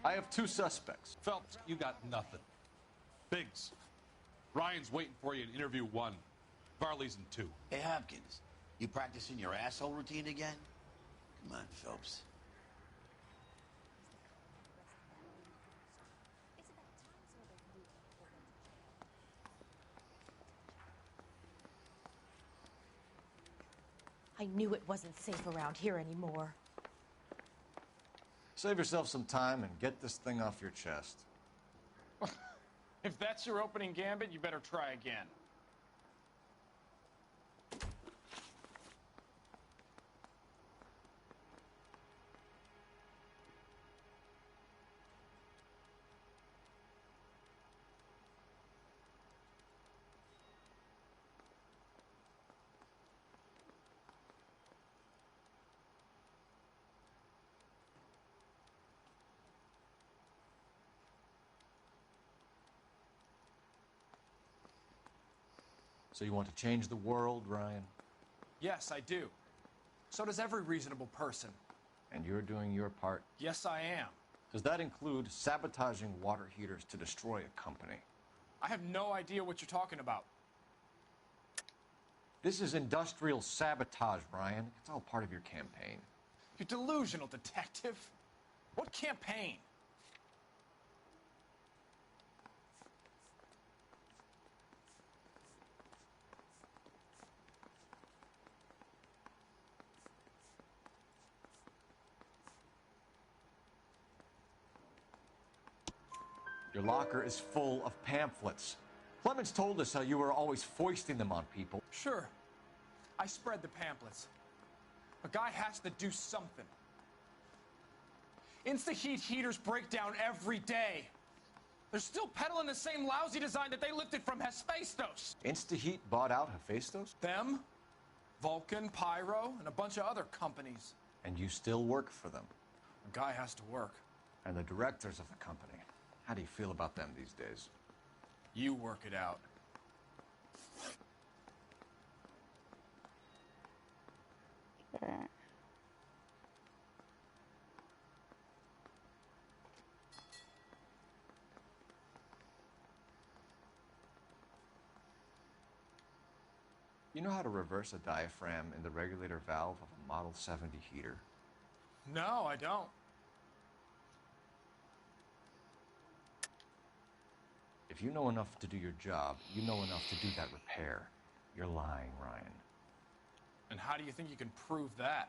I have 2 suspects. Phelps, you got nothing. Biggs, Ryan's waiting for you in interview 1. Varley's in 2. Hey, Hopkins, you practicing your asshole routine again? Come on, Phelps. I knew it wasn't safe around here anymore. Save yourself some time and get this thing off your chest. If that's your opening gambit, you better try again. So you want to change the world, Ryan? Yes, I do. So does every reasonable person. And you're doing your part? Yes, I am. Does that include sabotaging water heaters to destroy a company? I have no idea what you're talking about. This is industrial sabotage, Ryan. It's all part of your campaign. You're delusional, detective. What campaign? Your locker is full of pamphlets. Clemens told us how you were always foisting them on people. Sure. I spread the pamphlets. A guy has to do something. Insta-heat heaters break down every day. They're still peddling the same lousy design that they lifted from Hephaestus. Insta-Heat bought out Hephaestus? Them, Vulcan, Pyro, and a bunch of other companies. And you still work for them. A guy has to work. And the directors of the company. How do you feel about them these days? You work it out. You know how to reverse a diaphragm in the regulator valve of a Model 70 heater? No, I don't. If you know enough to do your job, you know enough to do that repair. You're lying, Ryan. And how do you think you can prove that?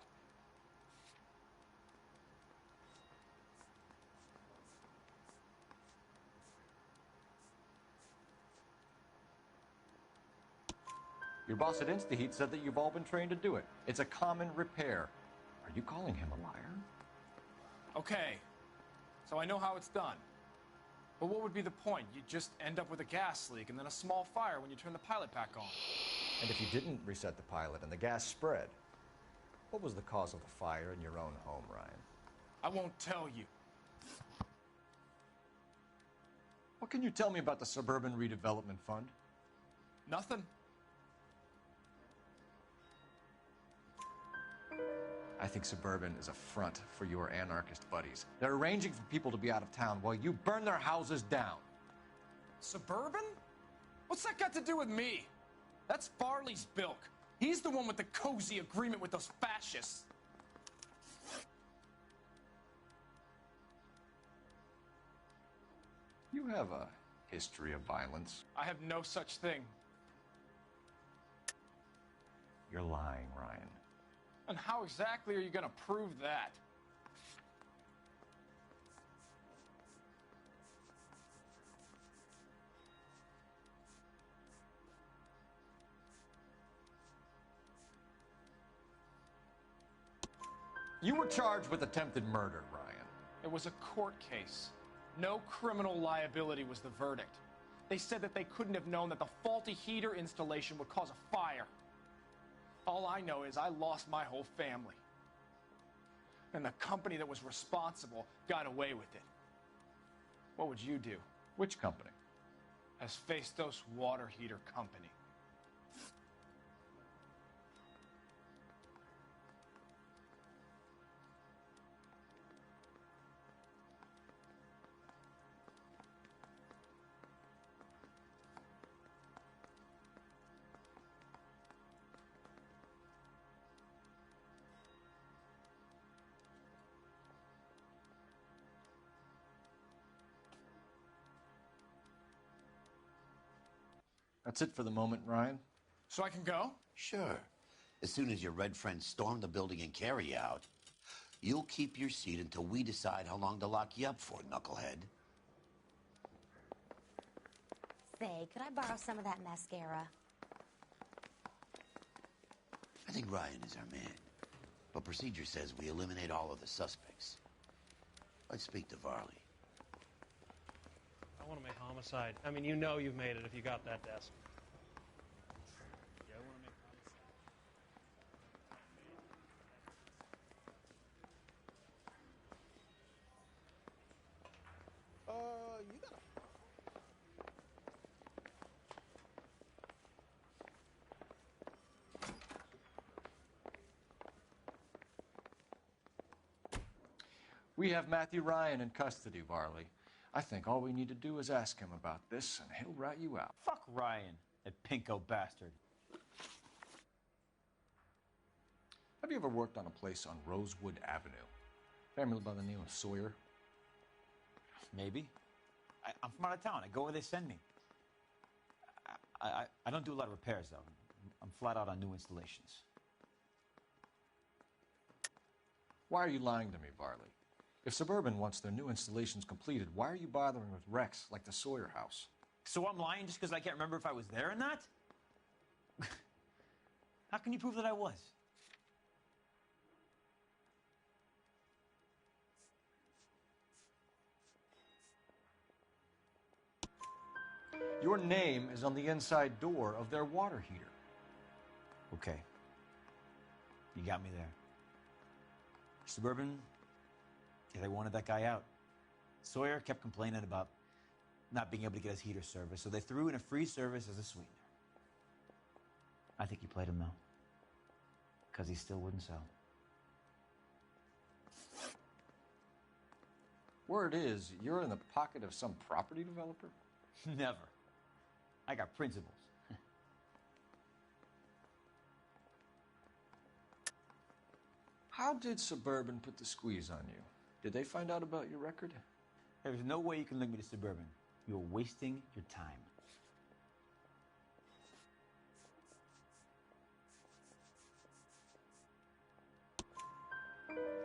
Your boss at InstaHeat said that you've all been trained to do it. It's a common repair. Are you calling him a liar? Okay, so I know how it's done. But what would be the point? You just end up with a gas leak and then a small fire when you turn the pilot back on. And if you didn't reset the pilot and the gas spread, what was the cause of the fire in your own home, Ryan? I won't tell you. What can you tell me about the Suburban Redevelopment Fund? Nothing. I think Suburban is a front for your anarchist buddies. They're arranging for people to be out of town while you burn their houses down. Suburban? What's that got to do with me? That's Farley's bilk. He's the one with the cozy agreement with those fascists. You have a history of violence. I have no such thing. You're lying, Ryan. And how exactly are you going to prove that? You were charged with attempted murder, Ryan. It was a court case. No criminal liability was the verdict. They said that they couldn't have known that the faulty heater installation would cause a fire. All I know is I lost my whole family. And the company that was responsible got away with it. What would you do? Which company? Hephaestus Water Heater Company. That's it for the moment, Ryan. So I can go? Sure. As soon as your red friends storm the building and carry you out, you'll keep your seat until we decide how long to lock you up for, knucklehead. Say, could I borrow some of that mascara? I think Ryan is our man. But procedure says we eliminate all of the suspects. Let's speak to Varley. I want to make homicide. I mean, you know you've made it if you got that desk. You gotta... We have Matthew Ryan in custody, Varley. I think all we need to do is ask him about this, and he'll rat you out. Fuck Ryan, that pinko bastard. Have you ever worked on a place on Rosewood Avenue? Family by the name of Sawyer? Maybe. I'm from out of town. I go where they send me. I don't do a lot of repairs, though. I'm flat out on new installations. Why are you lying to me, Varley? If Suburban wants their new installations completed, why are you bothering with wrecks like the Sawyer house? So I'm lying just because I can't remember if I was there or not? How can you prove that I was? Your name is on the inside door of their water heater. Okay. You got me there. Suburban, yeah, they wanted that guy out. Sawyer kept complaining about not being able to get his heater service, so they threw in a free service as a sweetener. I think he played him, though, because he still wouldn't sell. Word is, you're in the pocket of some property developer? Never. I got principles. How did Suburban put the squeeze on you? Did they find out about your record? There's no way you can link me to Suburban. You're wasting your time.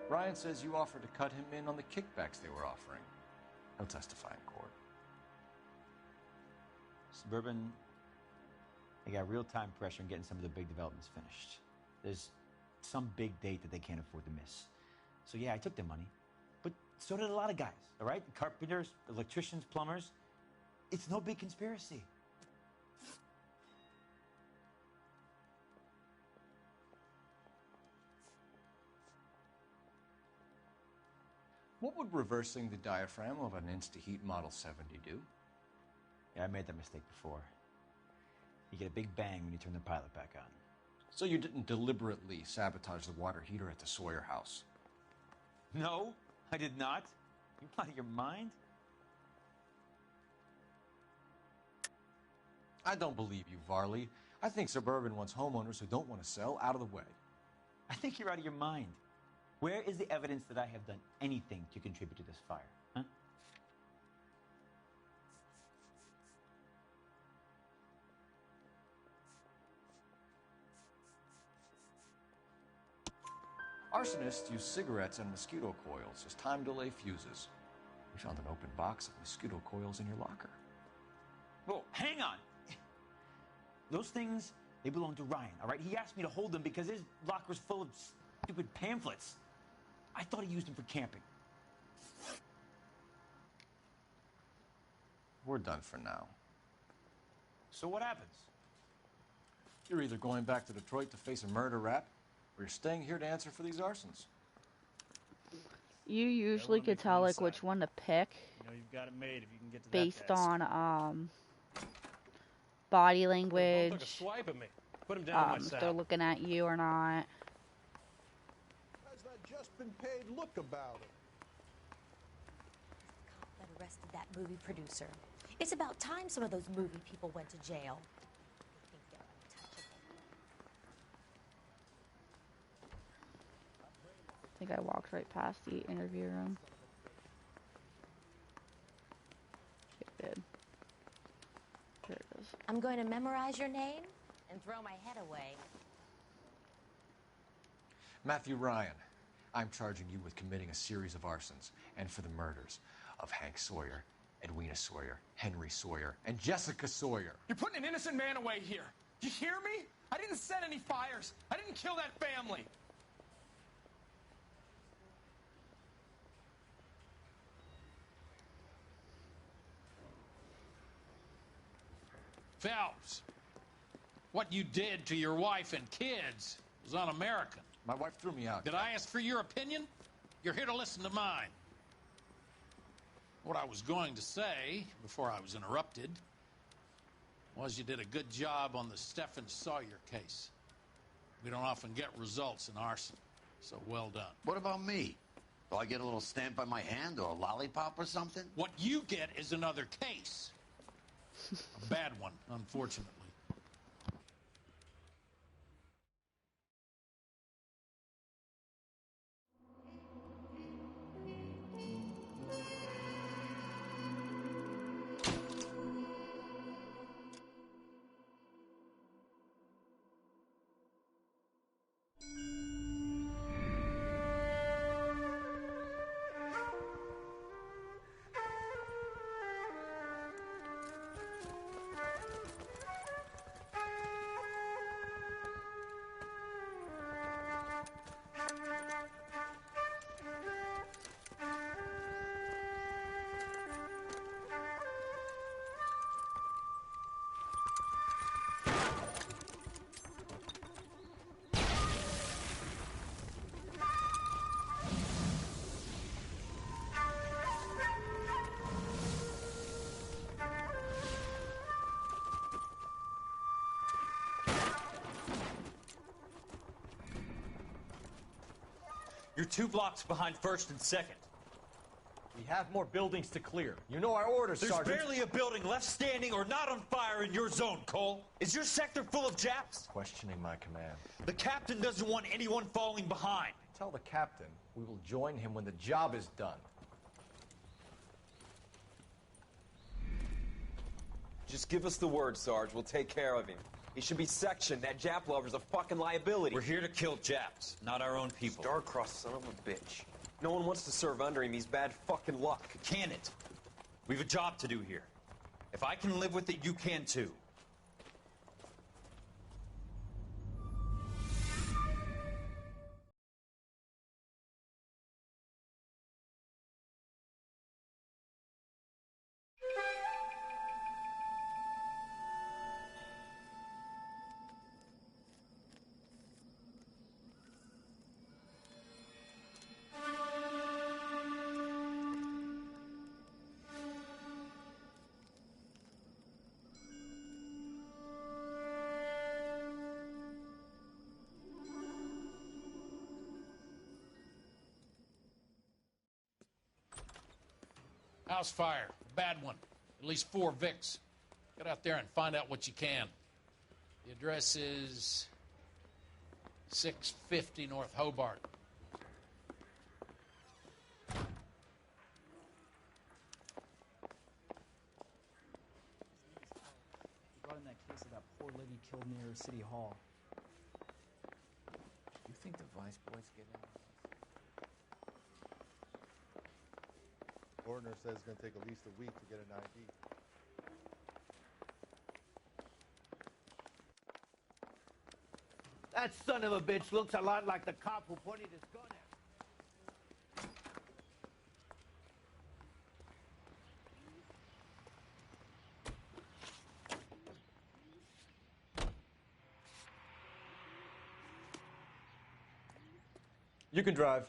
Ryan says you offered to cut him in on the kickbacks they were offering. He'll testify in court. Suburban, they got real time pressure on getting some of the big developments finished. There's some big date that they can't afford to miss. So yeah, I took their money. But so did a lot of guys, all right? Carpenters, electricians, plumbers. It's no big conspiracy. What would reversing the diaphragm of an Insta-Heat Model 70 do? Yeah, I made that mistake before. You get a big bang when you turn the pilot back on. So you didn't deliberately sabotage the water heater at the Sawyer house? No, I did not. You out of your mind? I don't believe you, Varley. I think Suburban wants homeowners who don't want to sell out of the way. I think you're out of your mind. Where is the evidence that I have done anything to contribute to this fire? Huh? Arsonists use cigarettes and mosquito coils as time delay fuses. We found an open box of mosquito coils in your locker. Whoa, hang on. Those things, they belong to Ryan, all right? He asked me to hold them because his locker's full of stupid pamphlets. I thought he used them for camping. We're done for now. So what happens? You're either going back to Detroit to face a murder rap, or you're staying here to answer for these arsons. You usually could tell like which one to pick You know you've got it made if you can get to based that desk. on body Took a language, swipe at me. Put him down on my if side. they're looking at you or not. How's that just been paid look about it? Cop that arrested that movie producer. It's about time some of those movie people went to jail. They think they're untouchable. I think I walked right past the interview room. It did. There it is. I'm going to memorize your name and throw my head away. Matthew Ryan, I'm charging you with committing a series of arsons and for the murders of Hank Sawyer, Edwina Sawyer, Henry Sawyer, and Jessica Sawyer. You're putting an innocent man away here. You hear me? I didn't set any fires. I didn't kill that family. Phelps, what you did to your wife and kids was un-American. My wife threw me out. Did I ask for your opinion? You're here to listen to mine. What I was going to say, before I was interrupted, was you did a good job on the Stephen Sawyer case. We don't often get results in arson, so well done. What about me? Do I get a little stamp on my hand or a lollipop or something? What you get is another case. A bad one, unfortunately. You're 2 blocks behind 1st and 2nd. We have more buildings to clear. You know our orders, There's Sergeant. barely a building left standing or not on fire in your zone, Cole. Is your sector full of Japs? Questioning my command. The captain doesn't want anyone falling behind. Tell the captain we will join him when the job is done. Just give us the word, Sarge. We'll take care of him. He should be sectioned. That Jap lover's a fucking liability. We're here to kill Japs, not our own people. Star-crossed son of a bitch. No one wants to serve under him. He's bad fucking luck. Can it? We have a job to do here. If I can live with it, you can too. House fire, bad one. At least 4 Vicks. Get out there and find out what you can. The address is 650 North Hobart. Brought in that case of that poor lady killed near City Hall. You think the vice boys get in? Coroner says it's going to take at least a week to get an ID. That son of a bitch looks a lot like the cop who pointed his gun at me. You can drive.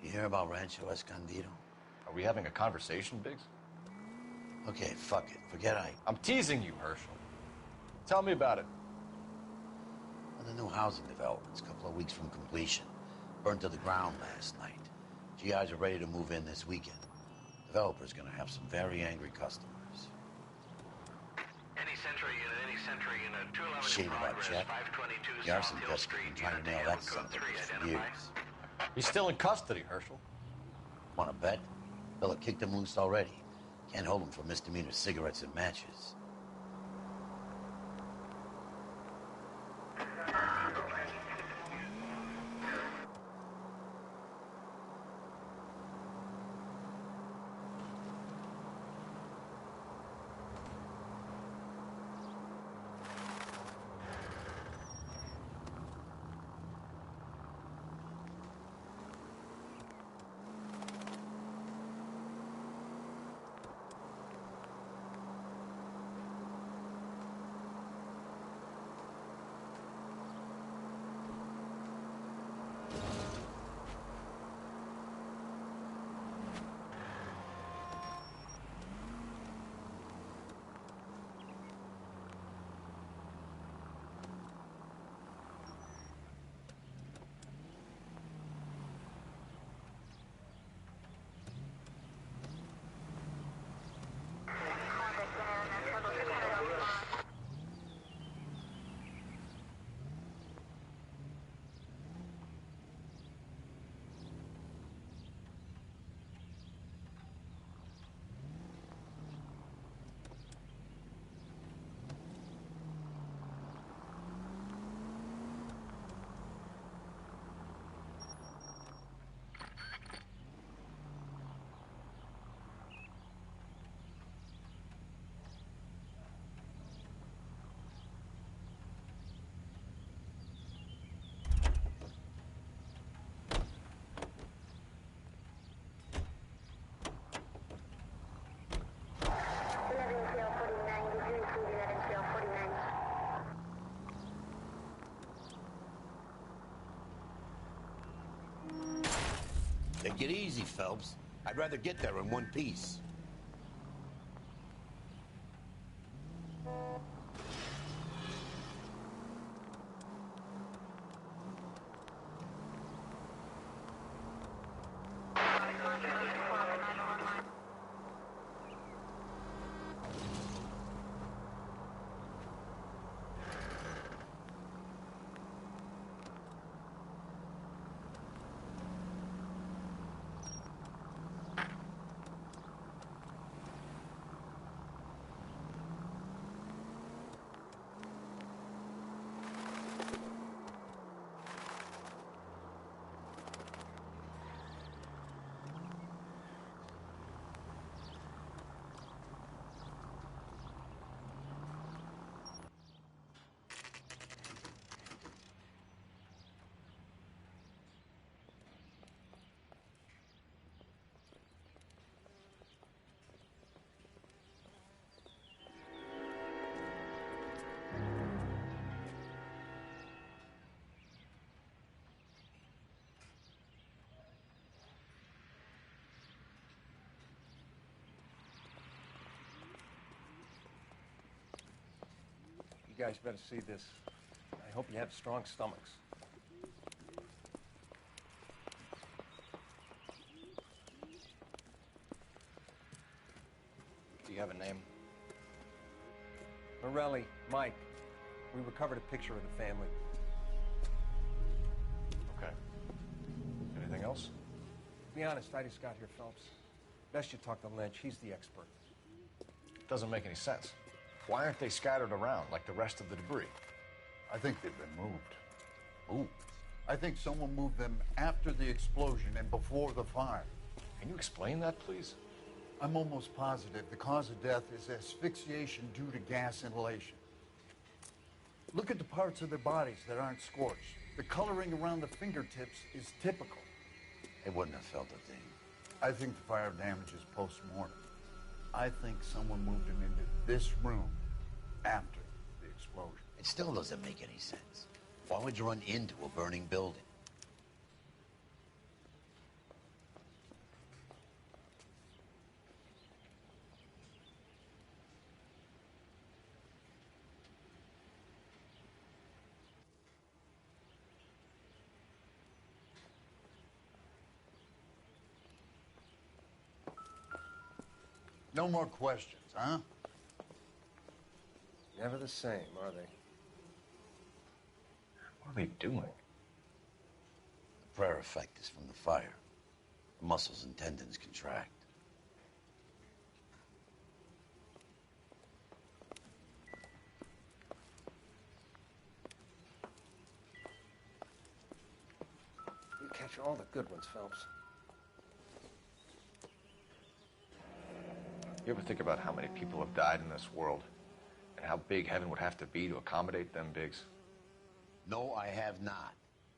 You hear about Rancho Escondido? Are we having a conversation, Biggs? Okay, fuck it. Forget I... I'm teasing you, Herschel. Tell me about it. Well, the new housing development's a couple of weeks from completion. Burned to the ground last night. GIs are ready to move in this weekend. Developer's gonna have some very angry customers. Shame about Chet. The arson desk has been trying to nail that son of a bitch for years. He's still in custody, Herschel. Wanna bet? Fella kicked him loose already. Can't hold him for misdemeanor cigarettes and matches. Take it easy, Phelps. I'd rather get there in one piece. You guys better see this. I hope you have strong stomachs. Do you have a name? Morelli, Mike. We recovered a picture of the family. Okay. Anything else? To be honest, I just got here, Phelps. Best you talk to Lynch. He's the expert. Doesn't make any sense. Why aren't they scattered around like the rest of the debris? I think they've been moved. Ooh. I think someone moved them after the explosion and before the fire. Can you explain that, please? I'm almost positive the cause of death is asphyxiation due to gas inhalation. Look at the parts of their bodies that aren't scorched. The coloring around the fingertips is typical. They wouldn't have felt a thing. I think the fire damage is post-mortem. I think someone moved him into this room after the explosion. It still doesn't make any sense. Why would you run into a burning building? No more questions, huh? Never the same, are they? What are they doing? The prayer effect is from the fire. The muscles and tendons contract. You catch all the good ones, Phelps. You ever think about how many people have died in this world? And how big heaven would have to be to accommodate them, Biggs? No, I have not.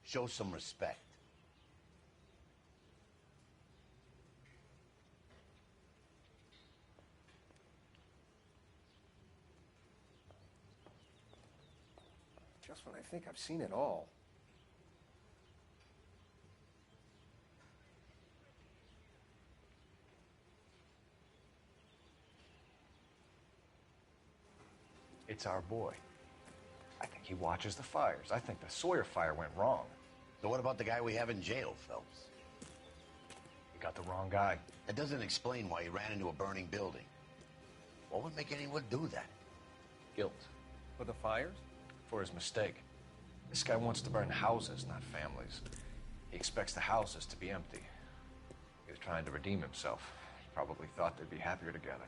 Show some respect. Just when I think I've seen it all. It's our boy. I think he watches the fires. I think the Sawyer fire went wrong. So what about the guy we have in jail, Phelps? You got the wrong guy. That doesn't explain why he ran into a burning building. What would make anyone do that? Guilt. For the fires? For his mistake. This guy wants to burn houses, not families. He expects the houses to be empty. He was trying to redeem himself. He probably thought they'd be happier together.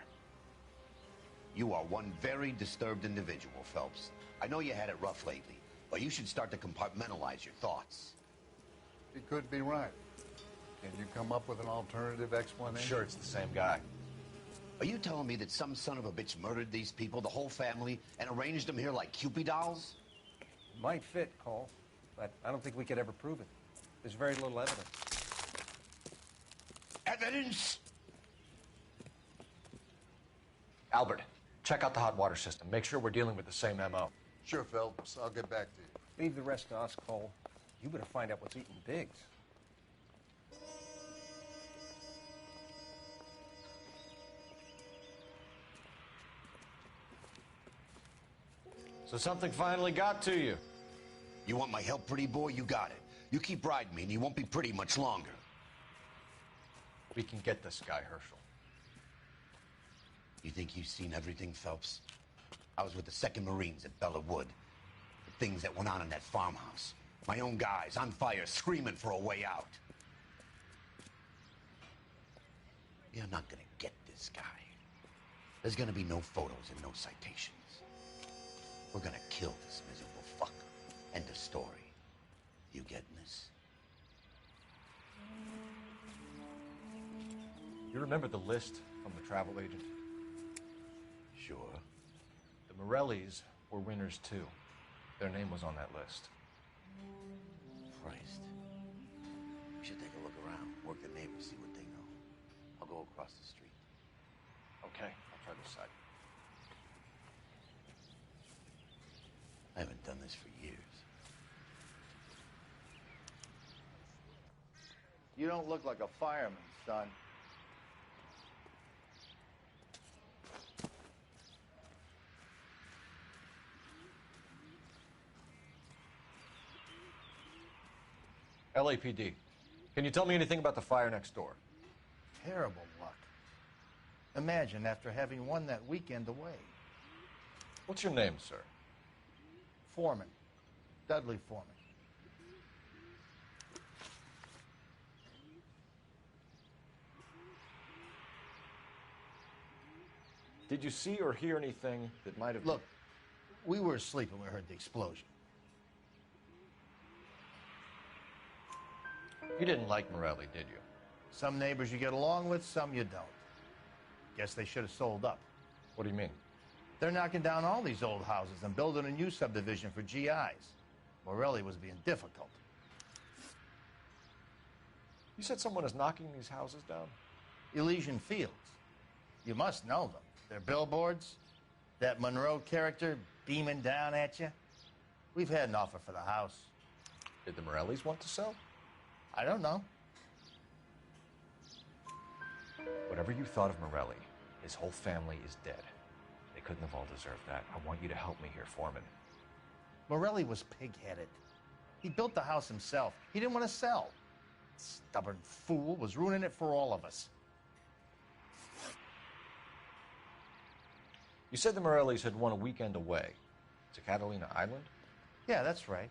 You are one very disturbed individual, Phelps. I know you had it rough lately, but you should start to compartmentalize your thoughts. He could be right. Can you come up with an alternative explanation? Sure, it's the same guy. Are you telling me that some son of a bitch murdered these people, the whole family, and arranged them here like Cupid dolls? Might fit, Cole, but I don't think we could ever prove it. There's very little evidence. Evidence? Albert, check out the hot water system. Make sure we're dealing with the same MO. Sure, Phelps. I'll get back to you. Leave the rest to us, Cole. You better find out what's eating Biggs. So something finally got to you. You want my help, pretty boy? You got it. You keep riding me, and you won't be pretty much longer. We can get this guy, Herschel. You think you've seen everything, Phelps? I was with the 2nd Marines at Bella Wood. The things that went on in that farmhouse. My own guys on fire, screaming for a way out. You're not gonna get this guy. There's gonna be no photos and no citations. We're gonna kill this miserable fucker. End of story. You getting this? You remember the list from the travel agent? Sure. The Morellis were winners too. Their name was on that list. Christ. We should take a look around, work the neighbors, see what they know. I'll go across the street. Okay, I'll try this side. I haven't done this for years. You don't look like a fireman, son. LAPD. Can you tell me anything about the fire next door? Terrible luck. Imagine after having won that weekend away. What's your name, sir? Foreman. Dudley Foreman. Did you see or hear anything that might have... Look, we were asleep when we heard the explosion. You didn't like Morelli, did you? Some neighbors you get along with, some you don't. Guess they should have sold up. What do you mean? They're knocking down all these old houses and building a new subdivision for GIs. Morelli was being difficult. You said someone is knocking these houses down? Elysian Fields. You must know them. Their billboards, that Monroe character beaming down at you. We've had an offer for the house. Did the Morellis want to sell? I don't know. Whatever you thought of Morelli, his whole family is dead. They couldn't have all deserved that. I want you to help me here, Foreman. Morelli was pig-headed. He built the house himself. He didn't want to sell. Stubborn fool was ruining it for all of us. You said the Morellis had won a weekend away to Catalina Island? Yeah, that's right.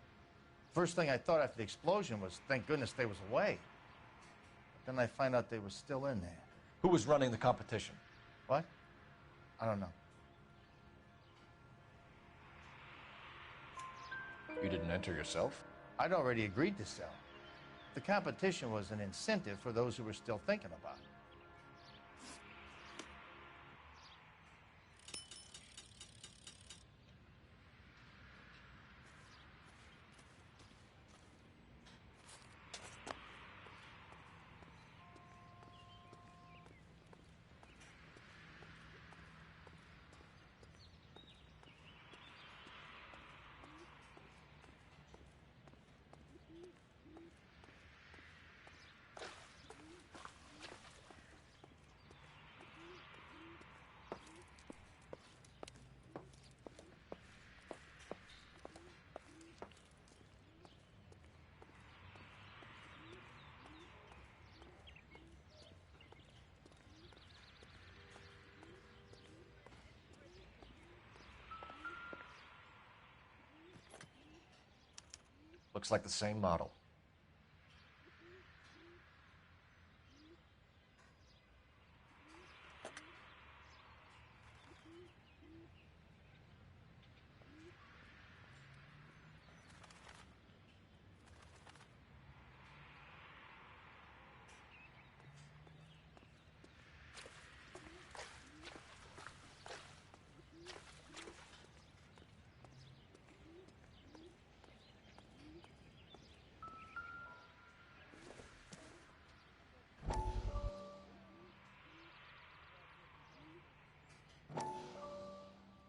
First thing I thought after the explosion was, thank goodness they was away. But then I find out they were still in there. Who was running the competition? What? I don't know. You didn't enter yourself? I'd already agreed to sell. The competition was an incentive for those who were still thinking about it. Looks like the same model.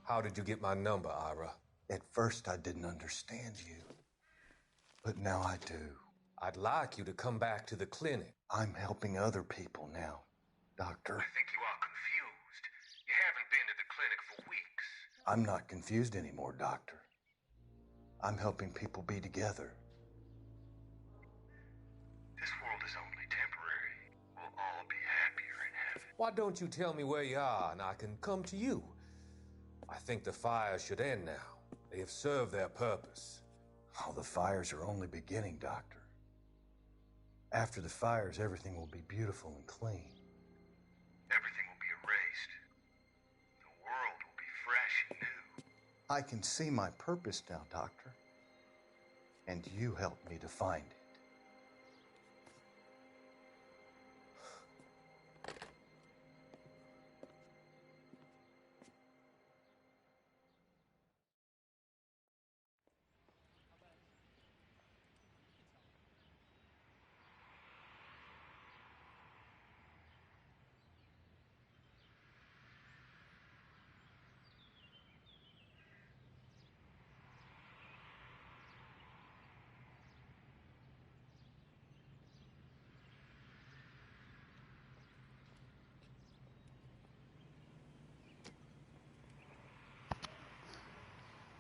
How did you get my number, Ira? At first, I didn't understand you. But now I do. I'd like you to come back to the clinic. I'm helping other people now, Doctor. I think you are confused. You haven't been to the clinic for weeks. I'm not confused anymore, Doctor. I'm helping people be together. This world is only temporary. We'll all be happier in heaven. Why don't you tell me where you are and I can come to you? I think the fires should end now. They have served their purpose. Oh, the fires are only beginning, Doctor. After the fires, everything will be beautiful and clean. Everything will be erased. The world will be fresh and new. I can see my purpose now, Doctor. And you helped me to find it.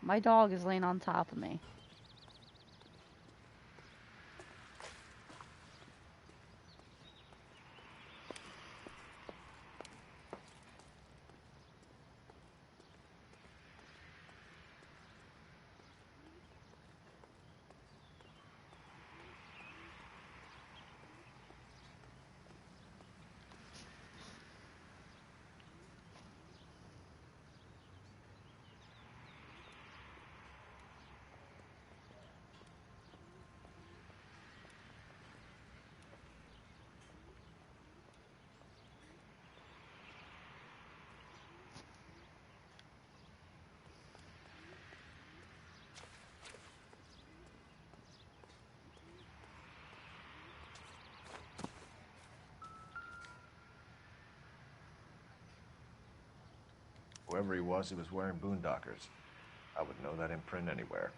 My dog is laying on top of me. Whoever he was wearing boondockers. I would know that imprint anywhere.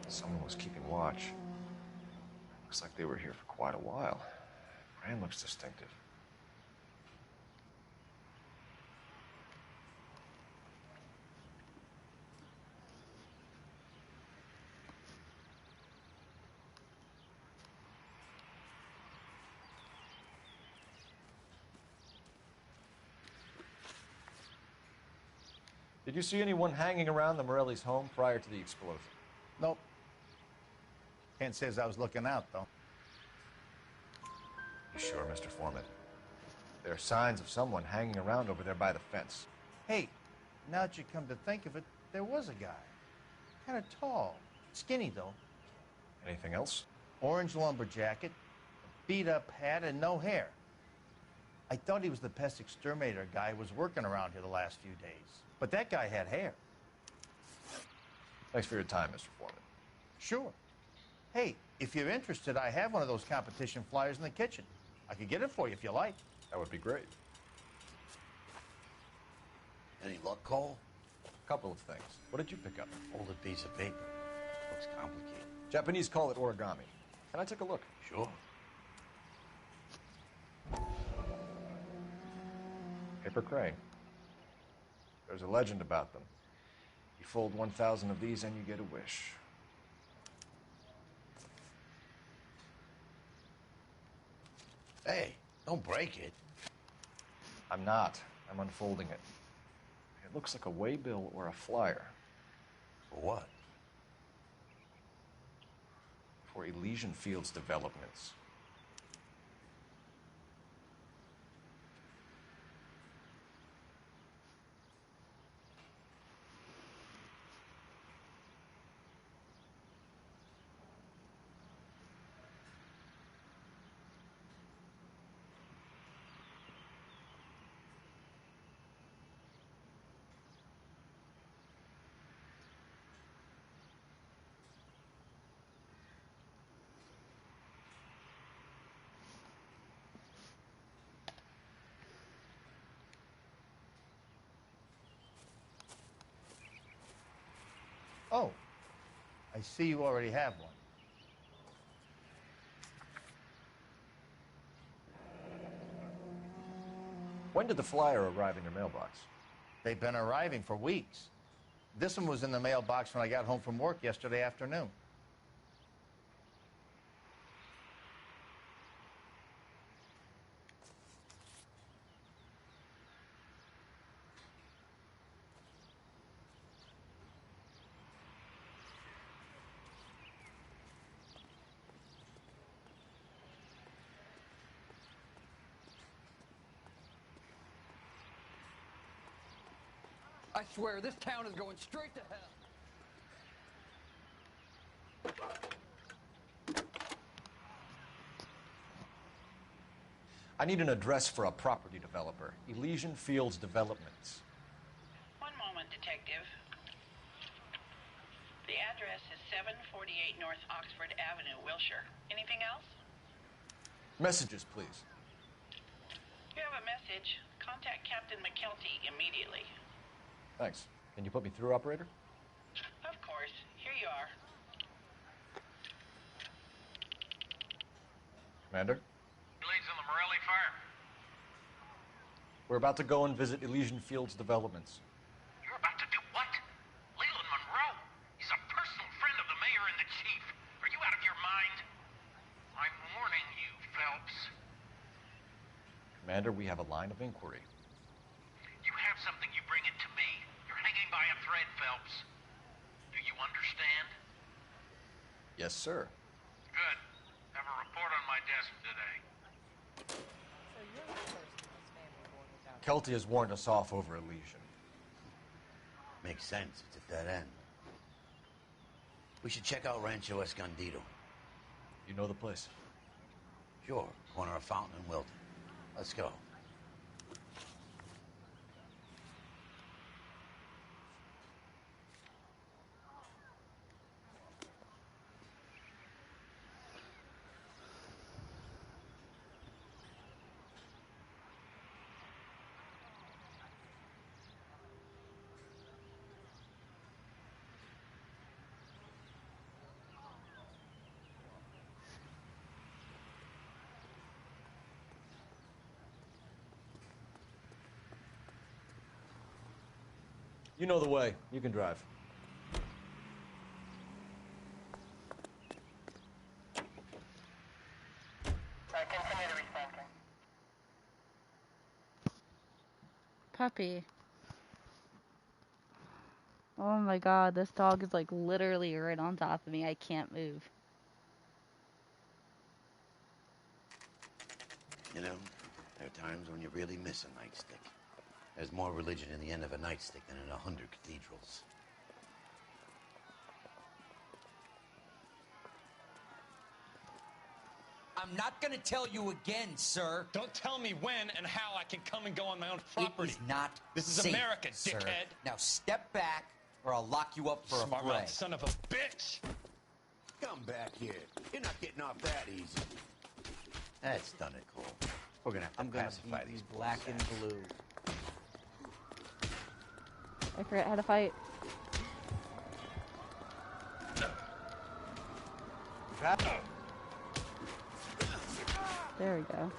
Someone was keeping watch. Looks like they were here for quite a while. Brand looks distinctive. Did you see anyone hanging around the Morelli's home prior to the explosion? Nope. Can't say as I was looking out, though. You sure, Mr. Foreman? There are signs of someone hanging around over there by the fence. Hey, now that you come to think of it, there was a guy. Kind of tall. Skinny, though. Anything else? Orange lumber jacket, beat-up hat, and no hair. I thought he was the pest exterminator guy who was working around here the last few days. But that guy had hair. Thanks for your time, Mr. Foreman. Sure. Hey, if you're interested, I have one of those competition flyers in the kitchen. I could get it for you if you like. That would be great. Any luck, Cole? A couple of things. What did you pick up? Folded piece of paper. Looks complicated. Japanese call it origami. Can I take a look? Sure. Paper crane. There's a legend about them. You fold 1,000 of these and you get a wish. Hey, don't break it. I'm not. I'm unfolding it. It looks like a waybill or a flyer. For what? For Elysian Fields Developments. Oh, I see you already have one. When did the flyer arrive in your mailbox? They've been arriving for weeks. This one was in the mailbox when I got home from work yesterday afternoon. I swear, this town is going straight to hell. I need an address for a property developer. Elysian Fields Developments. One moment, Detective. The address is 748 North Oxford Avenue, Wilshire. Anything else? Messages, please. You have a message. Contact Captain McKelty immediately. Thanks. Can you put me through, operator? Of course. Here you are. Commander? Leads on the Morelli fire. We're about to go and visit Elysian Fields Developments. You're about to do what? Leland Monroe? He's a personal friend of the mayor and the chief. Are you out of your mind? I'm warning you, Phelps. Commander, we have a line of inquiry. You have something, you bring it to me. You're hanging by a thread, Phelps. Do you understand? Yes, sir. Good. Have a report on my desk today. Kelty has warned us off over Elysian. Makes sense. It's at that end. We should check out Rancho Escondido. You know the place? Sure. Corner of Fountain and Wilton. Let's go. You know the way. You can drive. Puppy. Oh my god, this dog is like literally right on top of me. I can't move. You know, there are times when you really miss a nightstick. There's more religion in the end of a nightstick than in 100 cathedrals. I'm not gonna tell you again, sir. Don't tell me when and how I can come and go on my own property. It is not This is safe, America, sir. dickhead. Now step back, or I'll lock you up for a Smart fray. mouth son of a bitch. Come back here. You're not getting off that easy. That's done it, Cole. We're gonna have to pacify these black and blue. I forget how to fight. There we go.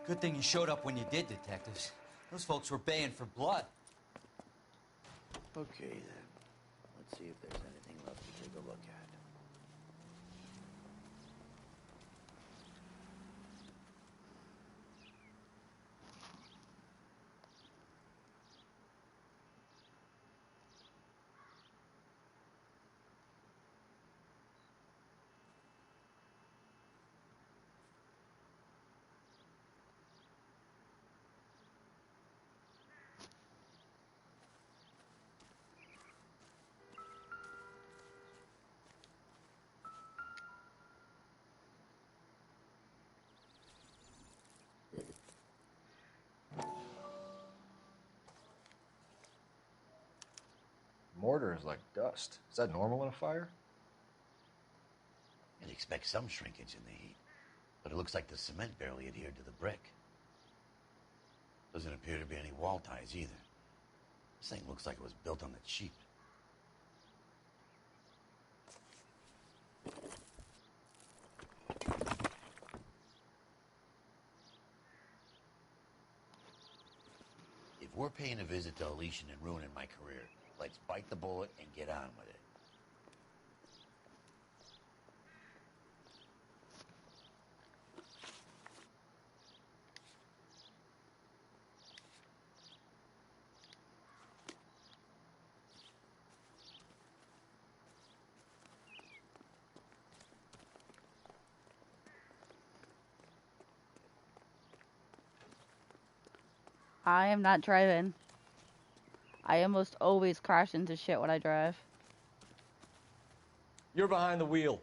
Good thing you showed up when you did, detectives. Those folks were baying for blood. Okay, then. Let's see if there's anything left to take a look at. Mortar is like dust. Is that normal in a fire? You'd expect some shrinkage in the heat, but it looks like the cement barely adhered to the brick. Doesn't appear to be any wall ties either. This thing looks like it was built on the cheap. If we're paying a visit to Elysian and ruining my career, let's bite the bullet and get on with it. I am not driving. I almost always crash into shit when I drive. You're behind the wheel.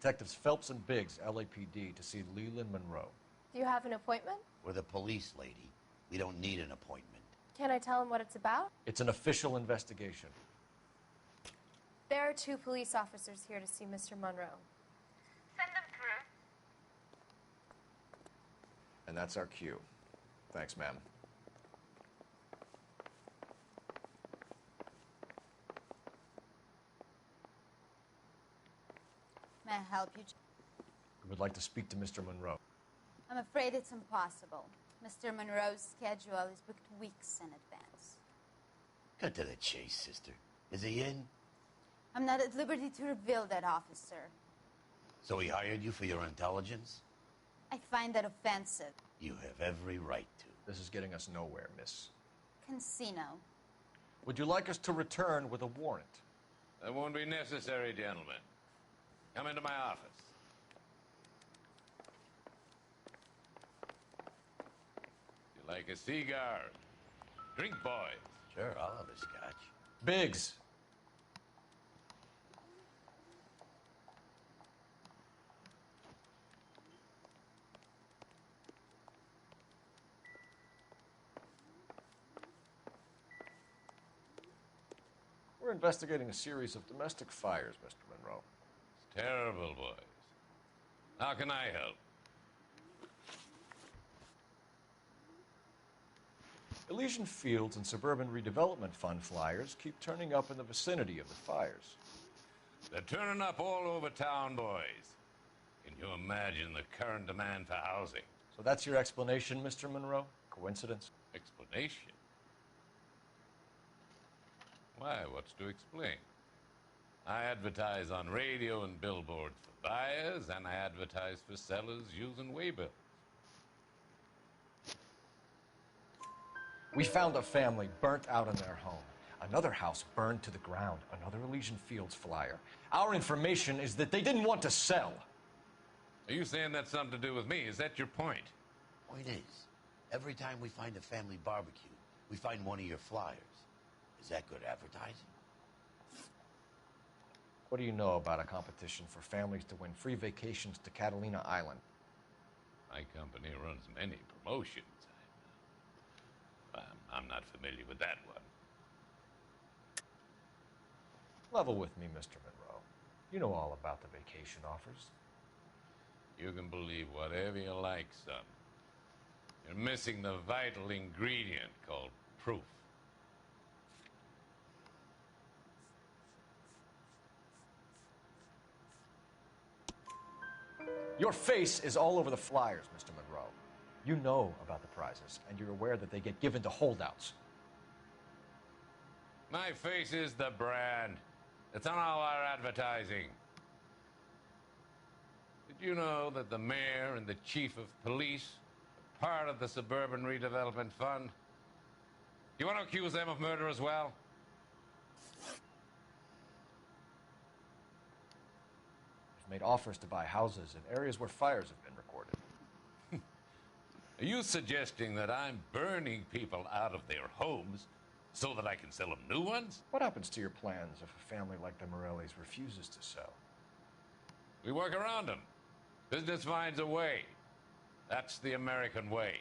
Detectives Phelps and Biggs, LAPD, to see Leland Monroe. Do you have an appointment? We're the police, lady. We don't need an appointment. Can I tell him what it's about? It's an official investigation. There are 2 police officers here to see Mr. Monroe. Send them through. And that's our cue. Thanks, ma'am. I help you? We would like to speak to Mr. Monroe. I'm afraid it's impossible. Mr. Monroe's schedule is booked weeks in advance. Cut to the chase, sister. Is he in? I'm not at liberty to reveal that, officer. So he hired you for your intelligence? I find that offensive. You have every right to. This is getting us nowhere, miss. Casino. Would you like us to return with a warrant? That won't be necessary, gentlemen. Come into my office. You like a cigar? Drink, boys. Sure, I'll have a scotch. Biggs. We're investigating a series of domestic fires, Mr. Monroe. It's terrible, boys. How can I help? Elysian Fields and Suburban Redevelopment Fund flyers keep turning up in the vicinity of the fires. They're turning up all over town, boys. Can you imagine the current demand for housing? So that's your explanation, Mr. Monroe? Coincidence? Explanation? Why, what's to explain? I advertise on radio and billboards for buyers, and I advertise for sellers using waybills. We found a family burnt out in their home. Another house burned to the ground. Another Elysian Fields flyer. Our information is that they didn't want to sell. Are you saying that's something to do with me? Is that your point? Point is, every time we find a family barbecue, we find one of your flyers. Is that good advertising? What do you know about a competition for families to win free vacations to Catalina Island? My company runs many promotions. I'm not familiar with that one. Level with me, Mr. Monroe. You know all about the vacation offers. You can believe whatever you like, son. You're missing the vital ingredient called proof. Your face is all over the flyers, Mr. Monroe. You know about the prizes, and you're aware that they get given to holdouts. My face is the brand. It's on all our advertising. Did you know that the mayor and the chief of police are part of the Suburban Redevelopment Fund? Do you want to accuse them of murder as well? We've made offers to buy houses in areas where fires have been recorded. Are you suggesting that I'm burning people out of their homes so that I can sell them new ones? What happens to your plans if a family like the Morellis refuses to sell? We work around them. Business finds a way. That's the American way.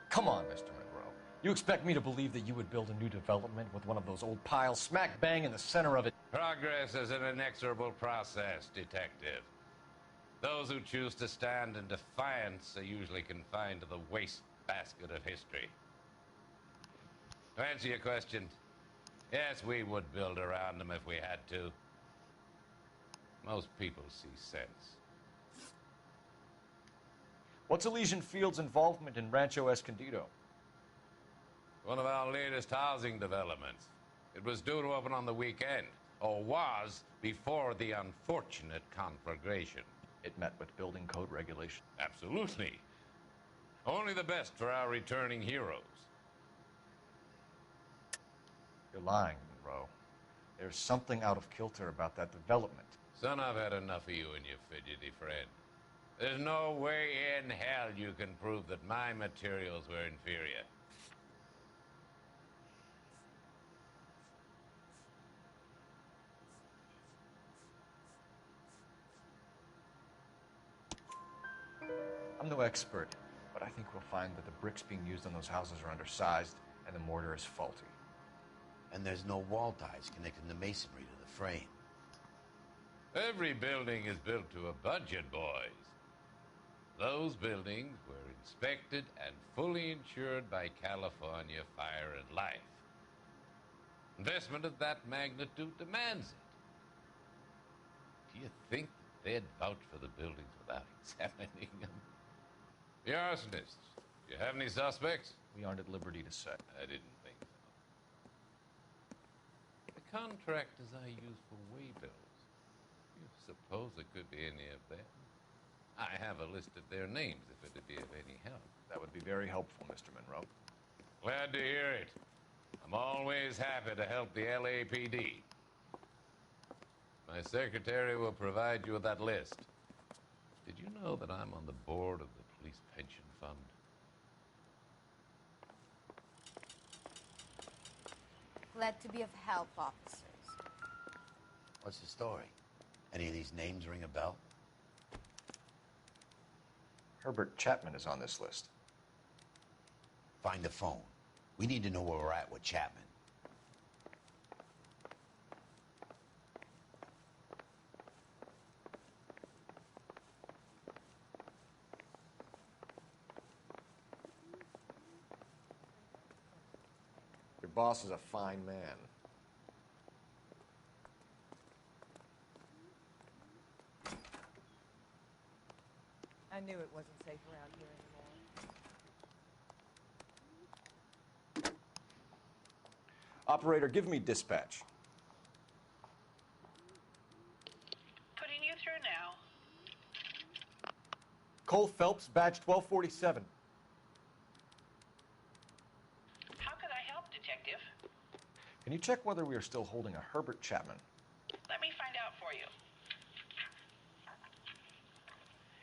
Come on, Mr. Monroe. You expect me to believe that you would build a new development with one of those old piles smack bang in the center of it? Progress is an inexorable process, detective. Those who choose to stand in defiance are usually confined to the wastebasket of history. To answer your question, yes, we would build around them if we had to. Most people see sense. What's Elysian Fields' involvement in Rancho Escondido? One of our latest housing developments. It was due to open on the weekend, or was before the unfortunate conflagration. It met with building code regulation. Absolutely. Only the best for our returning heroes. You're lying, Monroe. There's something out of kilter about that development. Son, I've had enough of you and your fidgety friend. There's no way in hell you can prove that my materials were inferior. I'm no expert, but I think we'll find that the bricks being used on those houses are undersized and the mortar is faulty. And there's no wall ties connecting the masonry to the frame. Every building is built to a budget, boys. Those buildings were inspected and fully insured by California Fire and Life. Investment of that magnitude demands it. Do you think they'd vouch for the buildings without examining them? The arsonists. Do you have any suspects? We aren't at liberty to say. I didn't think so. The contractors I use for way bills. You suppose it could be any of them? I have a list of their names if it'd be of any help. That would be very helpful, Mr. Monroe. Glad to hear it. I'm always happy to help the LAPD. My secretary will provide you with that list. Did you know that I'm on the board of the police pension fund? Glad to be of help, officers. What's the story? Any of these names ring a bell? Herbert Chapman is on this list. Find the phone. We need to know where we're at with Chapman. Your boss is a fine man. I knew it wasn't safe around here anymore. Operator, give me dispatch. Putting you through now. Cole Phelps, badge 1247. How could I help, Detective? Can you check whether we are still holding a Herbert Chapman? Let me find out for you.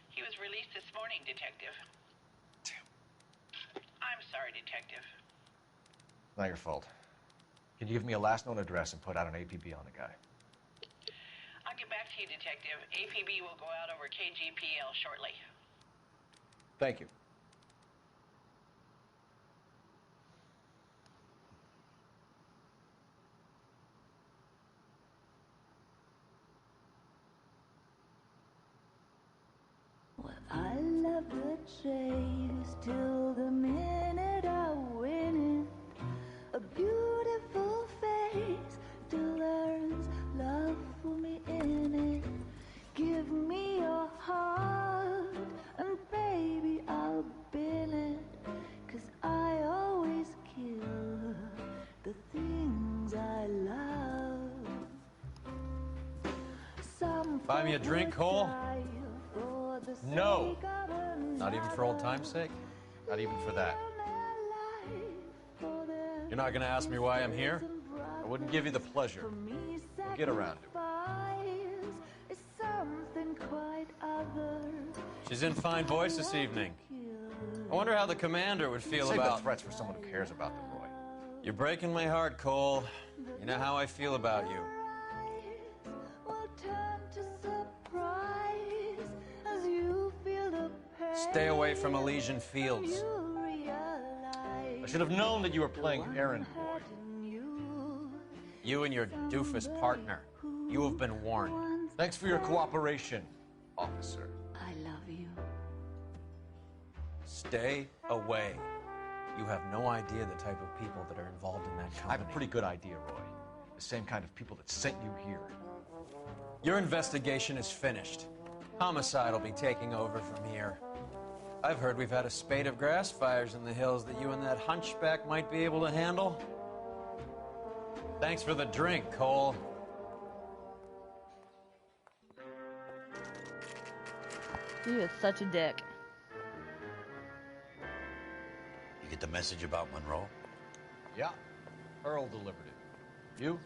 He was released this morning, Detective. I'm sorry, Detective. Not your fault. Can you give me a last known address and put out an APB on the guy? I'll get back to you, Detective. APB will go out over KGPL shortly. Thank you. I love the chase till the minute I win it. A beautiful face still earns love for me in it. Give me your heart and baby I'll bill it. 'Cause I always kill the things I love. Some Buy me a drink, Cole? No. Not even for old time's sake? Not even for that. You're not gonna ask me why I'm here? I wouldn't give you the pleasure. We'll get around to it. She's in fine voice this evening. I wonder how the commander would feel Save about... the threats for someone who cares about them, Roy. You're breaking my heart, Cole. You know how I feel about you. Stay away from Elysian Fields. I should have known that you were playing errand boy. You and your doofus partner. You have been warned. Thanks for your cooperation, officer. I love you. Stay away. You have no idea the type of people that are involved in that company. I have a pretty good idea, Roy. The same kind of people that sent you here. Your investigation is finished. Homicide will be taking over from here. I've heard we've had a spate of grass fires in the hills that you and that hunchback might be able to handle. Thanks for the drink, Cole. You is such a dick. You get the message about Monroe? Yeah. Earl delivered it. You?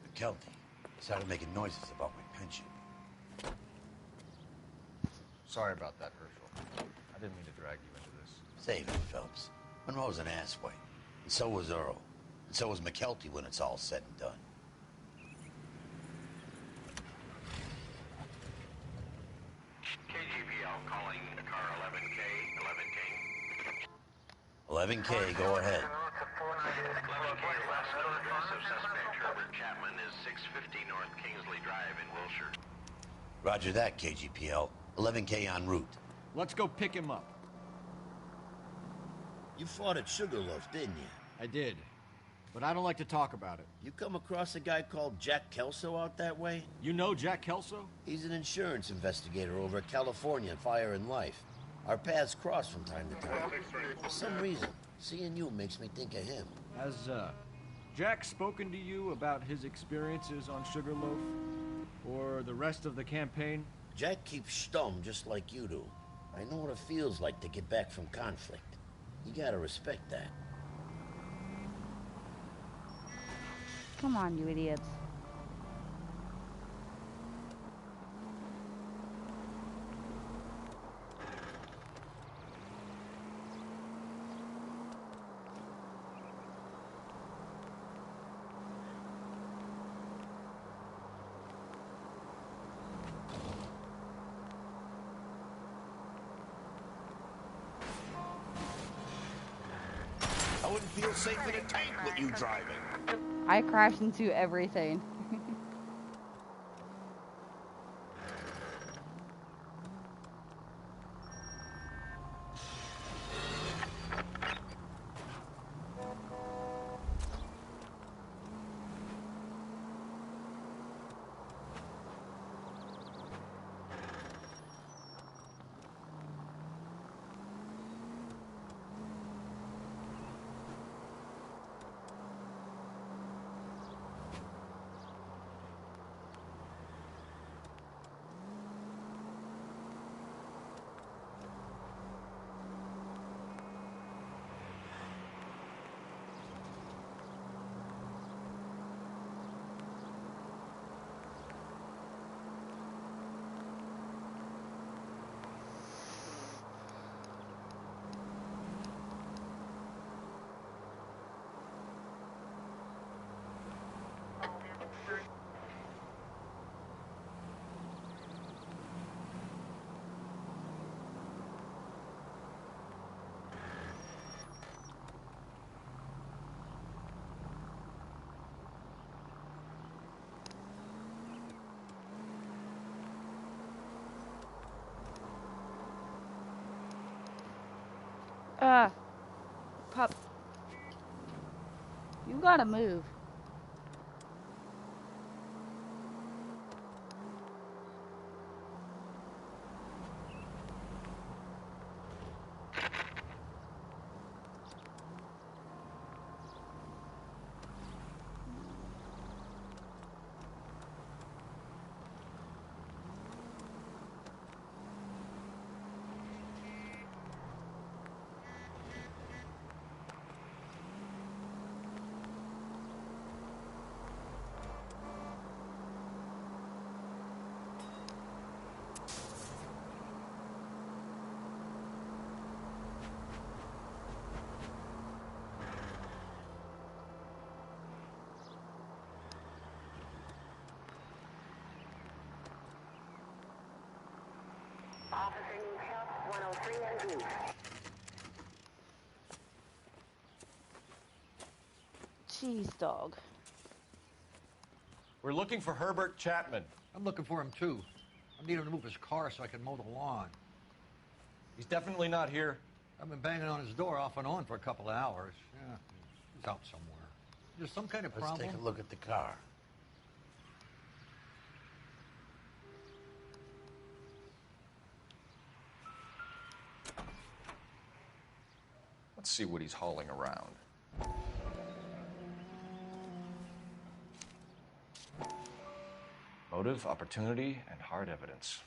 McKelty started making noises about my pension. Sorry about that, Herschel. I didn't mean to drag you into this. Save it, Phelps. Monroe's an assway. And so was Earl. And so was McKelty when it's all said and done. KGPL calling car 11K, 11K, go ahead. 11K, last known address of suspect Herbert Chapman is 650 North Kingsley Drive in Wilshire. Roger that, KGPL. 11K en route. Let's go pick him up. You fought at Sugarloaf, didn't you? I did. but I don't like to talk about it. You come across a guy called Jack Kelso out that way? You know Jack Kelso? He's an insurance investigator over at California Fire and Life. Our paths cross from time to time. For some reason, seeing you makes me think of him. Has, Jack spoken to you about his experiences on Sugarloaf? Or the rest of the campaign? Jack keeps stum just like you do. I know what it feels like to get back from conflict. You gotta respect that. Come on, you idiots. I wouldn't feel safe in a tank with you driving. I crash into everything. Pup. You gotta move. Officer needs help, 103 and Jeez, dog. We're looking for Herbert Chapman. I'm looking for him, too. I need him to move his car so I can mow the lawn. He's definitely not here. I've been banging on his door off and on for a couple of hours. Yeah, he's out somewhere. There's some kind of problem. Let's take a look at the car. Let's see what he's hauling around. Motive, opportunity, and hard evidence.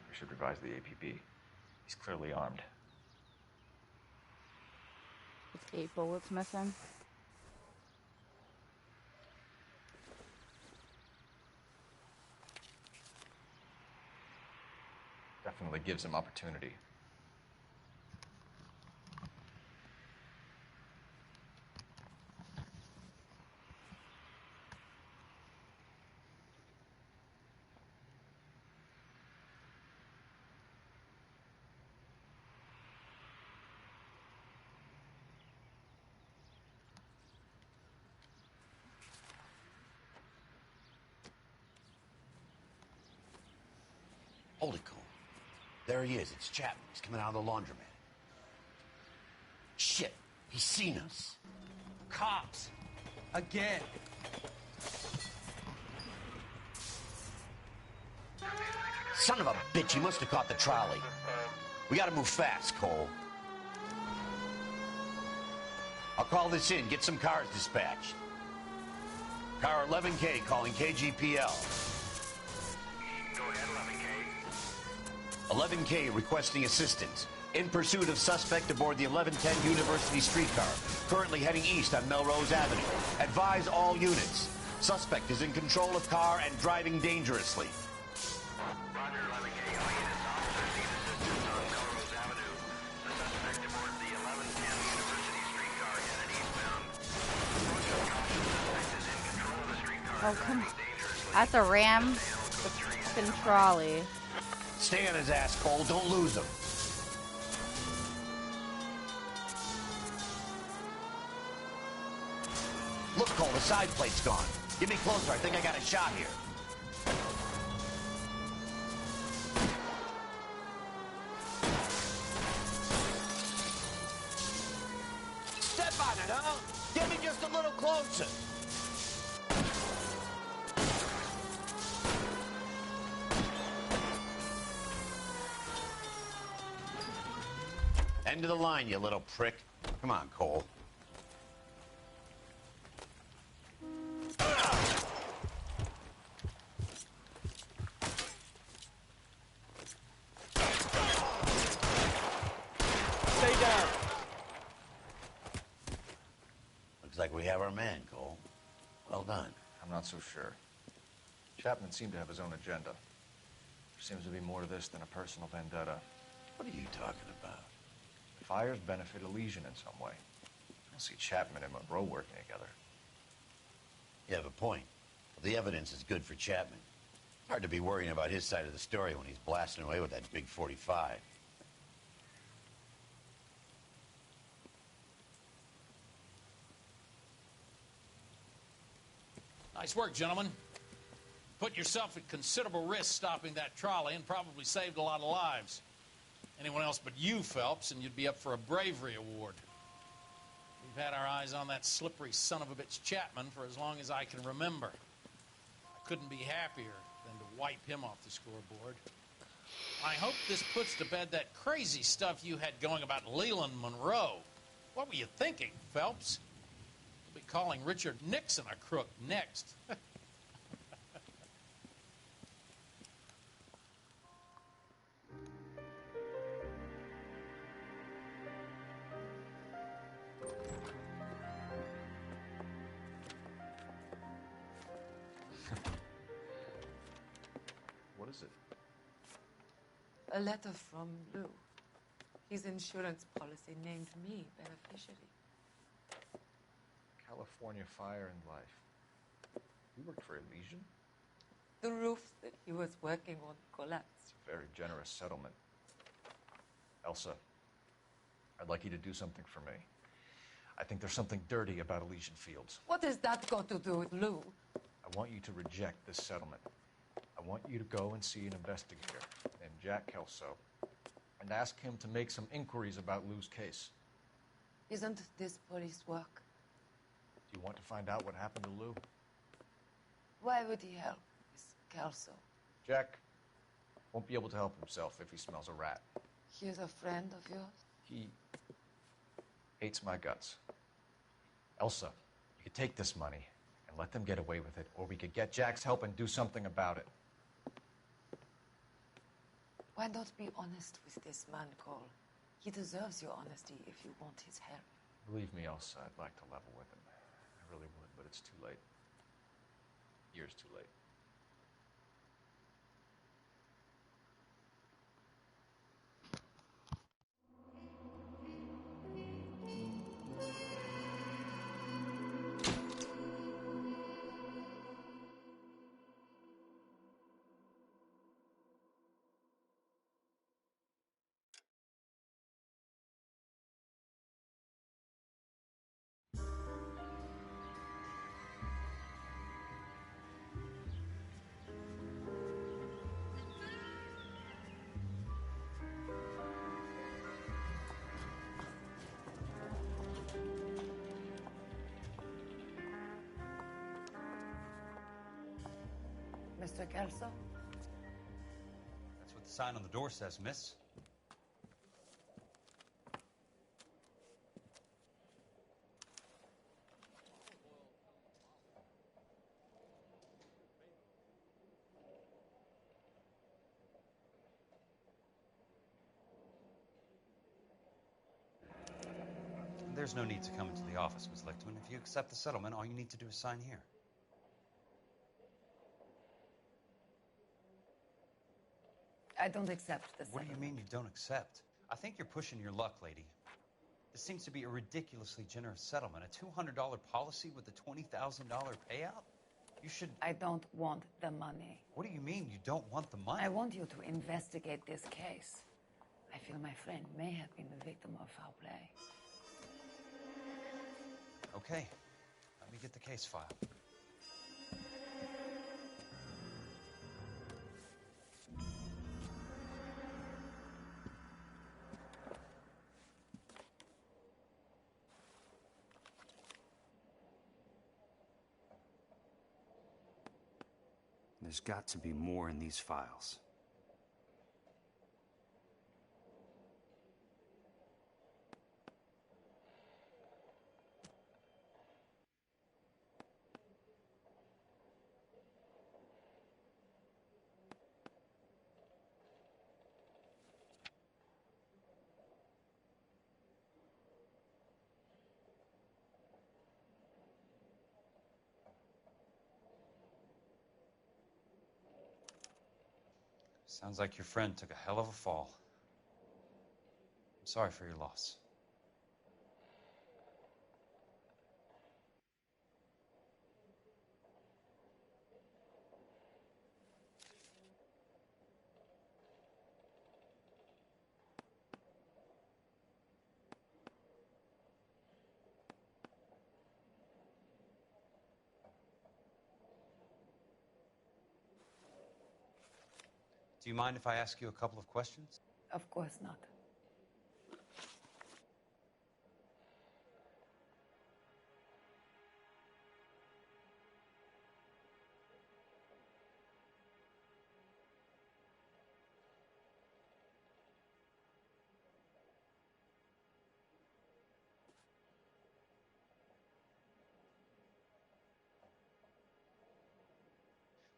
We should revise the APB. He's clearly armed. It's 8 bullets missing. Definitely gives him opportunity. Hold it, Cole. There he is. It's Chapman. He's coming out of the laundromat. Shit. He's seen us. Cops. Again. Son of a bitch. He must have caught the trolley. We gotta move fast, Cole. I'll call this in. Get some cars dispatched. Car 11K calling KGPL. Go ahead, 11K. 11K requesting assistance. In pursuit of suspect aboard the 1110 University streetcar. Currently heading east on Melrose Avenue. Advise all units. Suspect is in control of car and driving dangerously. Roger, 11K. All units, officers need assistance on Melrose Avenue. The suspect aboard the 1110 University streetcar headed eastbound. Approach with caution. Suspect is in control of the streetcar. Oh, come on. That's a ram. The fucking trolley. Stay on his ass, Cole. Don't lose him. Look, Cole, the side plate's gone. Get me closer. I think I got a shot here. Step on it, huh? Get me just a little closer. End of the line, you little prick. Come on, Cole. Stay down. Looks like we have our man, Cole. Well done. I'm not so sure. Chapman seemed to have his own agenda. There seems to be more to this than a personal vendetta. What are you talking about? The fires benefit Elysian in some way. I don't see Chapman and Monroe working together. You have a point. The evidence is good for Chapman. Hard to be worrying about his side of the story when he's blasting away with that big 45. Nice work, gentlemen. Put yourself at considerable risk stopping that trolley and probably saved a lot of lives. Anyone else but you, Phelps, and you'd be up for a bravery award. We've had our eyes on that slippery son of a bitch Chapman for as long as I can remember. I couldn't be happier than to wipe him off the scoreboard. I hope this puts to bed that crazy stuff you had going about Leland Monroe. What were you thinking, Phelps? We'll be calling Richard Nixon a crook next. What is it? A letter from Lou. His insurance policy named me beneficiary. California Fire and Life. You worked for Elysian? The roof that he was working on collapsed. It's a very generous settlement. Elsa, I'd like you to do something for me. I think there's something dirty about Elysian Fields. What has that got to do with Lou? I want you to reject this settlement. I want you to go and see an investigator named Jack Kelso and ask him to make some inquiries about Lou's case. Isn't this police work? Do you want to find out what happened to Lou? Why would he help Miss Kelso? Jack won't be able to help himself if he smells a rat. He is a friend of yours? He hates my guts. Elsa, you could take this money and let them get away with it, or we could get Jack's help and do something about it. Why not be honest with this man, Cole? He deserves your honesty if you want his help. Believe me, Elsa, I'd like to level with him. I really would, but it's too late. Years too late. Mr. Kelso? That's what the sign on the door says, miss. There's no need to come into the office, Miss Lichtman. If you accept the settlement, all you need to do is sign here. I don't accept the What do you mean you don't accept? I think you're pushing your luck, lady. This seems to be a ridiculously generous settlement. A $200 policy with a $20,000 payout? You should... I don't want the money. What do you mean you don't want the money? I want you to investigate this case. I feel my friend may have been the victim of foul play. Okay. Let me get the case file. There's got to be more in these files. Sounds like your friend took a hell of a fall. I'm sorry for your loss. Do you mind if I ask you a couple of questions? Of course not.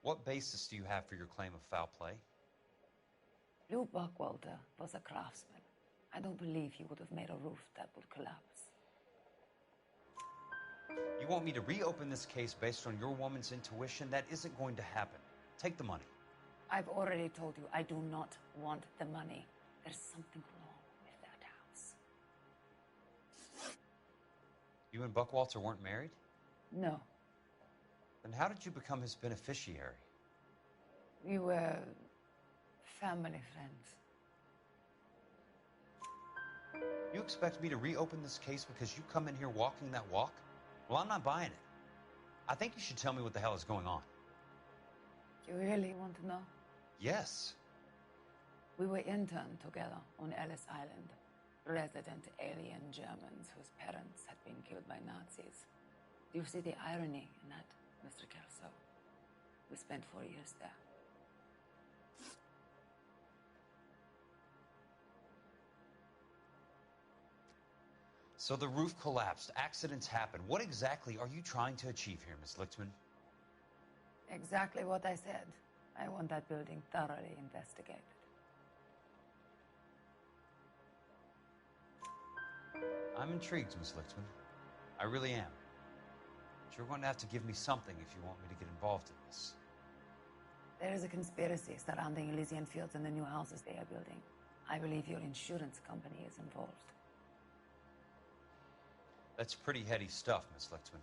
What basis do you have for your claim of foul play? Lou Buckwalter was a craftsman. I don't believe he would have made a roof that would collapse. You want me to reopen this case based on your woman's intuition? That isn't going to happen. Take the money. I've already told you I do not want the money. There's something wrong with that house. You and Buckwalter weren't married? No. Then how did you become his beneficiary? We were family friends. You expect me to reopen this case because you come in here walking that walk? Well, I'm not buying it. I think you should tell me what the hell is going on. You really want to know? Yes. We were interned together on Ellis Island, resident alien Germans whose parents had been killed by Nazis. Do you see the irony in that, Mr. Kelso? We spent 4 years there. So the roof collapsed. Accidents happen. What exactly are you trying to achieve here, Miss Lichtman? Exactly what I said. I want that building thoroughly investigated. I'm intrigued, Miss Lichtman. I really am. But you're going to have to give me something if you want me to get involved in this. There is a conspiracy surrounding Elysian Fields and the new houses they are building. I believe your insurance company is involved. That's pretty heady stuff, Miss Lichtman.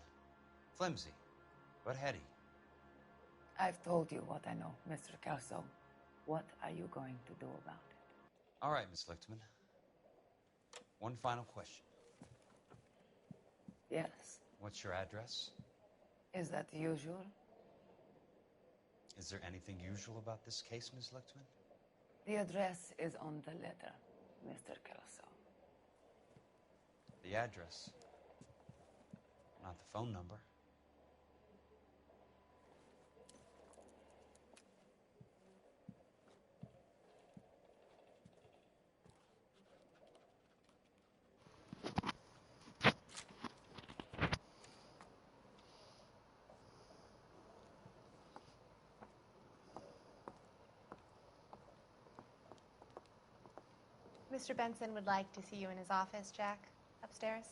Flimsy, but heady. I've told you what I know, Mr. Kelso. What are you going to do about it? All right, Miss Lichtman. One final question. Yes. What's your address? Is that usual? Is there anything usual about this case, Miss Lichtman? The address is on the letter, Mr. Kelso. The address. Not the phone number. Mr. Benson would like to see you in his office, Jack. Upstairs.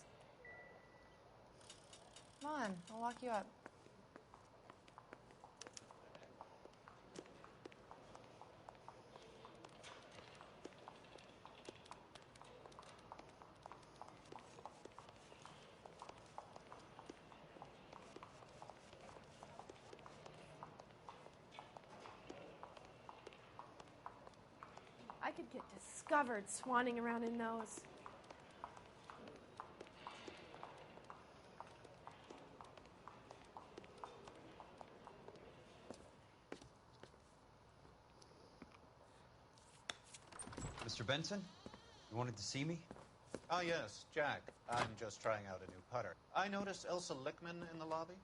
Come on, I'll walk you up. I could get discovered swanning around in those. Mr. Benson? You wanted to see me? Ah, yes, Jack. I'm just trying out a new putter. I noticed Elsa Lickman in the lobby.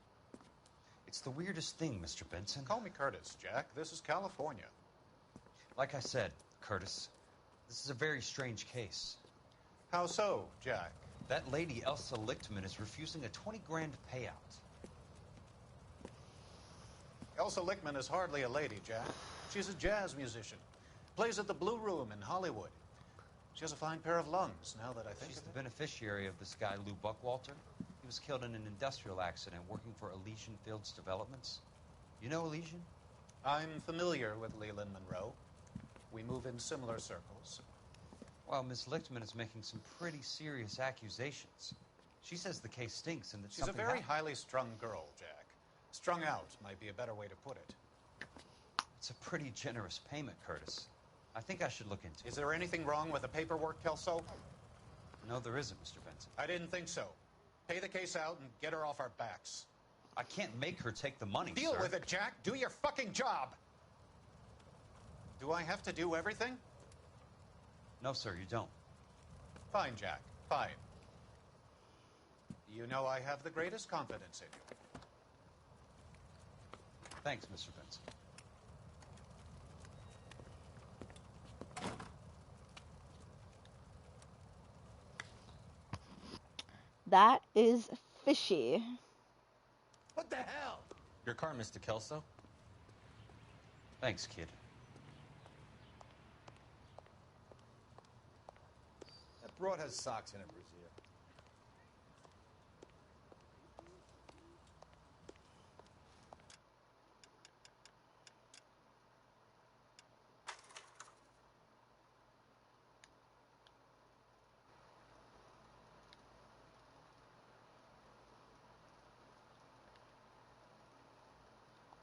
It's the weirdest thing, Mr. Benson. Call me Curtis, Jack. This is California. Like I said, Curtis, this is a very strange case. How so, Jack? That lady, Elsa Lichtman, is refusing a 20 grand payout. Elsa Lickman is hardly a lady, Jack. She's a jazz musician. Plays at the Blue Room in Hollywood. She has a fine pair of lungs, now that I think She's of the it. beneficiary of this guy, Lou Buckwalter. He was killed in an industrial accident working for Elysian Fields Developments. You know Elysian? I'm familiar with Leland Monroe. We move in similar circles. Well, Miss Lichtman is making some pretty serious accusations. She says the case stinks and that She's a something very happened. highly strung girl, Jack. Strung out might be a better way to put it. It's a pretty generous payment, Curtis. I think I should look into it. Is there anything wrong with the paperwork, Kelso? No, there isn't, Mr. Benson. I didn't think so. Pay the case out and get her off our backs. I can't make her take the money, Deal sir. with it, Jack. Do your fucking job. Do I have to do everything? No, sir, you don't. Fine, Jack. Fine. You know I have the greatest confidence in you. Thanks, Mr. Benson. That is fishy. What the hell? Your car, Mr. Kelso. Thanks, kid. That broad has socks in her brassiere.